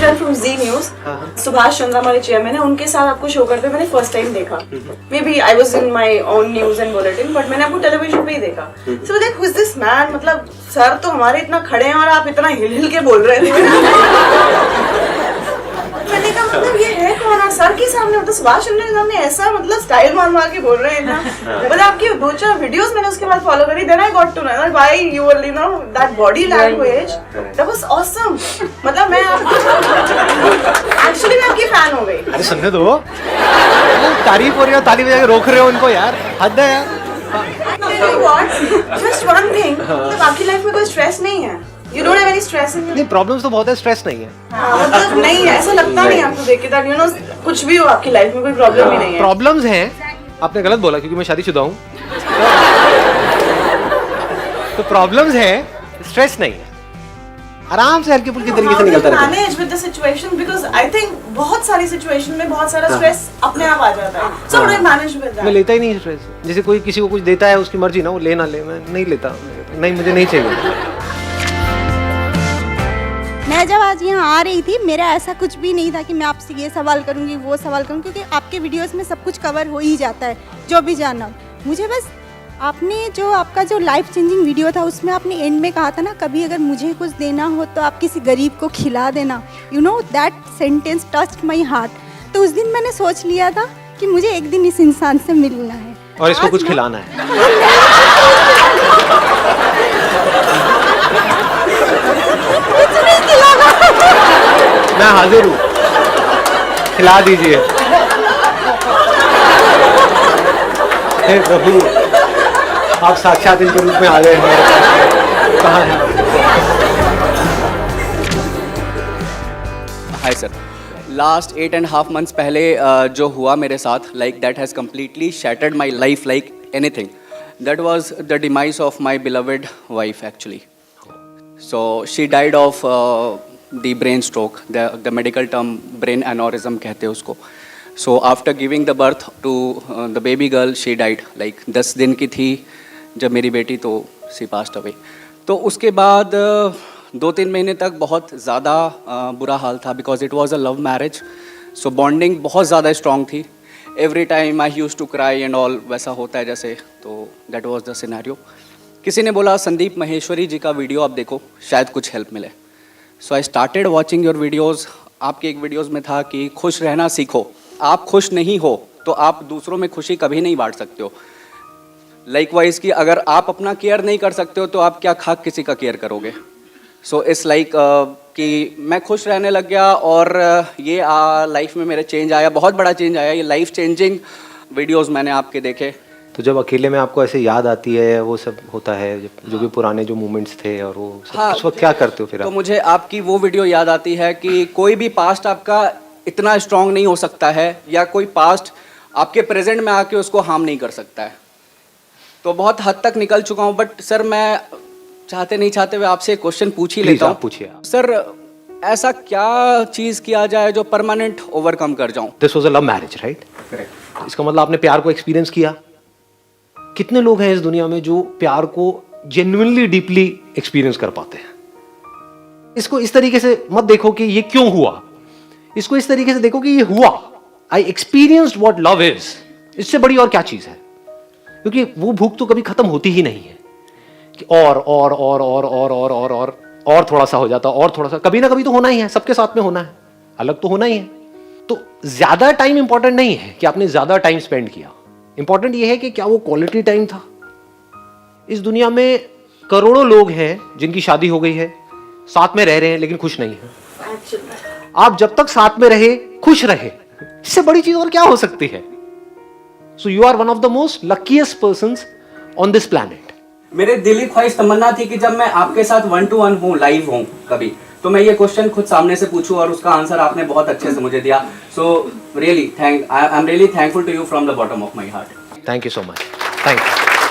Ashkan from Z News, Subhash Chandra हमारे chairman है, उनके साथ आपको शो करते मैंने फर्स्ट टाइम देखा. Maybe I was in my own news and bulletin, but मैंने आपको टेलीविजन पे ही देखा. सो देख हु इज दिस मैन, मतलब सर तो हमारे इतना खड़े हैं और आप इतना हिल हिल के बोल रहे थे. मैंने कहा मतलब ये है कौन, और सर के सामने मतलब सुभाष चंद्र के सामने ऐसा मतलब स्टाइल मार मार के बोल रहे हैं ना. मतलब आपकी 2-4 वीडियोस मैंने उसके बाद फॉलो करी, then I got to know that why you were, you know, that body language, that was awesome. मतलब मैं एक्चुअली मैं आपकी फैन हो गई. अरे सुनने दो, तारीफ हो रही हो, ताली बजा के रोक रहे हो उनको यार, हद है यार. जस्ट वन थिंग, मतलब आपकी लाइफ में कोई स्ट्रेस नहीं है? You don't have any stress in your... नहीं, प्रॉब्लम्स तो बहुत है, स्ट्रेस नहीं है. मतलब नहीं है, ऐसा लगता नहीं आपको देख के, that you know कुछ भी हो आपकी लाइफ में कोई प्रॉब्लम ही नहीं है. प्रॉब्लम्स हैं, आपने गलत बोला क्योंकि मैं शादीशुदा हूँ. तो प्रॉब्लम्स हैं, स्ट्रेस नहीं है. आराम से हल्की फुल्की तरीके से निकलता रहता है. Manage with the situation, because I think बहुत सारी सिचुएशन में बहुत सारा स्ट्रेस अपने आप आ जाता है. So how do manage with that? मैं लेता ही नहीं स्ट्रेस. जैसे कोई किसी को कुछ देता है, उसकी मर्जी ना, वो ले ना ले, मैं नहीं लेता. नहीं, मुझे नहीं चाहिए. मैं जब आज यहाँ आ रही थी, मेरा ऐसा कुछ भी नहीं था कि मैं आपसे ये सवाल करूँगी वो सवाल करूँगी, क्योंकि आपके वीडियोस में सब कुछ कवर हो ही जाता है जो भी जानना. मुझे बस आपने जो आपका जो लाइफ चेंजिंग वीडियो था उसमें आपने एंड में कहा था ना, कभी अगर मुझे कुछ देना हो तो आप किसी गरीब को खिला देना. You know that sentence touched my heart. तो उस दिन मैंने सोच लिया था कि मुझे एक दिन इस इंसान से मिलना है और इसको कुछ खिलाना है. मैं हाजिर हूँ, खिला दीजिए. हे प्रभु, आप साक्षात इनके रूप में आ गए हैं. कहाँ हैं? हाय सर, लास्ट 8.5 months पहले जो हुआ मेरे साथ, like that has completely shattered my life like anything. That was the demise of my beloved wife actually. So she died of the brain stroke. The medical term brain aneurysm कहते हैं उसको. So after giving the birth to the baby girl, she died. Like 10 दिन की थी जब मेरी बेटी, तो she passed away. तो उसके बाद 2-3 महीने तक बहुत ज़्यादा बुरा हाल था, because it was a love marriage. So bonding बहुत ज़्यादा strong थी. Every time I used to cry and all, वैसा होता है जैसे. तो that was the scenario. किसी ने बोला संदीप महेश्वरी जी का वीडियो आप देखो, शायद कुछ हेल्प मिले. So I started watching your videos. आपके एक वीडियोज़ में था कि खुश रहना सीखो. आप खुश नहीं हो तो आप दूसरों में खुशी कभी नहीं बांट सकते हो. लाइकवाइज कि अगर आप अपना केयर नहीं कर सकते हो तो आप क्या खाक किसी का केयर करोगे. सो इट्स लाइक कि मैं खुश रहने लग गया, और ये लाइफ में मेरे चेंज आया, बहुत बड़ा चेंज आया. ये लाइफ चेंजिंग वीडियोज़ मैंने आपके देखे. तो जब अकेले में आपको ऐसे याद आती है, वो सब होता है, जो भी पुराने जो मोमेंट्स थे और वो सब, हाँ, उस वक्त क्या करते हो फिर तो आप? मुझे आपकी वो वीडियो याद आती है कि कोई भी पास्ट आपका इतना स्ट्रांग नहीं हो सकता है, या कोई पास्ट आपके प्रेजेंट में आके उसको हार्म नहीं कर सकता है. तो बहुत हद तक निकल चुका हूँ, बट सर मैं चाहते नहीं चाहते हुए आपसे क्वेश्चन पूछ ही लेता हूँ. पूछिए सर, ऐसा क्या चीज़ किया जाए जो परमानेंट ओवरकम कर जाऊँ? This was a love marriage, right? इसका मतलब आपने प्यार को एक्सपीरियंस किया. कितने लोग हैं इस दुनिया में जो प्यार को जेन्युइनली डीपली एक्सपीरियंस कर पाते हैं? इसको इस तरीके से मत देखो कि ये क्यों हुआ, इसको इस तरीके से देखो कि ये हुआ. I experienced what love is. इससे बड़ी और क्या चीज है? क्योंकि वो भूख तो कभी खत्म होती ही नहीं है कि और थोड़ा सा हो जाता, और थोड़ा सा, कभी ना कभी तो होना ही है. सबके साथ में होना है, अलग तो होना ही है. तो ज्यादा टाइम इंपॉर्टेंट नहीं है कि आपने ज्यादा टाइम स्पेंड किया. इंपॉर्टेंट ये है कि क्या वो क्वालिटी टाइम था. इस दुनिया में करोड़ों लोग हैं जिनकी शादी हो गई है, साथ में रह रहे हैं लेकिन खुश नहीं है. आप जब तक साथ में रहे, खुश रहे, इससे बड़ी चीज और क्या हो सकती है? So you are one of the most luckiest persons on this planet. मेरे दिल की ख्वाहिश तमन्ना थी कि जब मैं आपके साथ 1-to-1 हूँ, लाइव हूँ कभी, तो मैं ये क्वेश्चन खुद सामने से पूछूं, और उसका आंसर आपने बहुत अच्छे से मुझे दिया. So really I am really thankful to you from the bottom of my heart. Thank you so much. Thank you.